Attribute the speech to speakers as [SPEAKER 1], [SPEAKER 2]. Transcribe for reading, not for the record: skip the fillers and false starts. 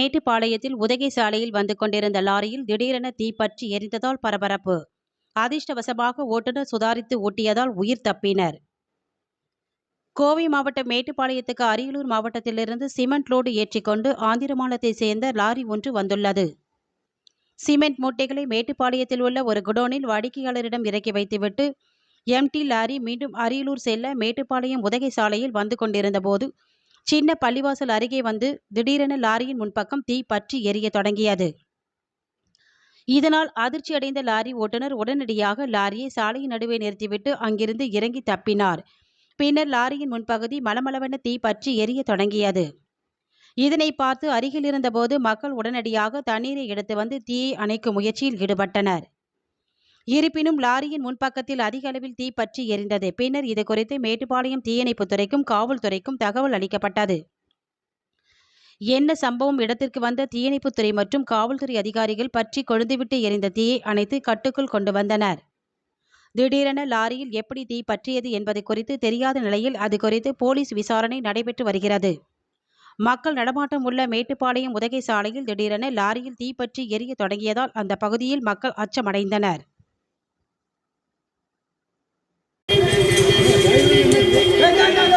[SPEAKER 1] மேட்டுப்பாளையத்தில் உதகை சாலையில் வந்து கொண்டிருந்த லாரியில் திடீரென தீப்பற்றி எரிந்ததால் பரபரப்பு. அதிர்ஷ்டவசமாக ஓட்டுநர் சுதாரித்து ஓட்டியதால் உயிர் தப்பினர். கோவை மாவட்டம் மேட்டுப்பாளையத்துக்கு அரியலூர் மாவட்டத்திலிருந்து சிமெண்ட் லோடு ஏற்றிக்கொண்டு ஆந்திர மாநிலத்தை சேர்ந்த லாரி ஒன்று வந்துள்ளது. சிமெண்ட் மூட்டைகளை மேட்டுப்பாளையத்தில் உள்ள ஒரு குடோனில் வாடிக்கையாளரிடம் இறக்கி வைத்துவிட்டு எம்டி லாரி மீண்டும் அரியலூர் செல்ல மேட்டுப்பாளையம் உதகை சாலையில் வந்து கொண்டிருந்த போது சின்ன பள்ளிவாசல் அருகே வந்து திடீரென லாரியின் முன்பக்கம் தீ பற்றி எரிய தொடங்கியது. இதனால் அதிர்ச்சியடைந்த லாரி ஓட்டுநர் உடனடியாக லாரியை சாலையின் நடுவே நிறுத்திவிட்டு அங்கிருந்து இறங்கி தப்பினார். பின்னர் லாரியின் முன்பகுதி மளமளவென தீ பற்றி எரிய தொடங்கியது. இதனை பார்த்து அருகில் இருந்தபோது மக்கள் உடனடியாக தண்ணீரை எடுத்து வந்து தீயை அணைக்கும் முயற்சியில் ஈடுபட்டனர். இருப்பினும் லாரியின் முன்பக்கத்தில் அதிக அளவில் தீ பற்றி எரிந்தது. பின்னர் இது குறித்து மேட்டுப்பாளையம் தீயணைப்புத்துறைக்கும் காவல்துறைக்கும் தகவல் அளிக்கப்பட்டது. என்ன சம்பவம் இடத்திற்கு வந்த தீயணைப்புத்துறை மற்றும் காவல்துறை அதிகாரிகள் பற்றி கொழுந்துவிட்டு எரிந்த தீயை அணைத்து கட்டுக்குள் கொண்டு வந்தனர். திடீரென லாரியில் எப்படி தீ பற்றியது என்பது குறித்து தெரியாத நிலையில் அது குறித்து போலீஸ் விசாரணை நடைபெற்று வருகிறது. மக்கள் நடமாட்டம் உள்ள மேட்டுப்பாளையம் உதகை சாலையில் திடீரென லாரியில் தீ பற்றி எரிய தொடங்கியதால் அந்த பகுதியில் மக்கள் அச்சமடைந்தனர்.
[SPEAKER 2] Hey,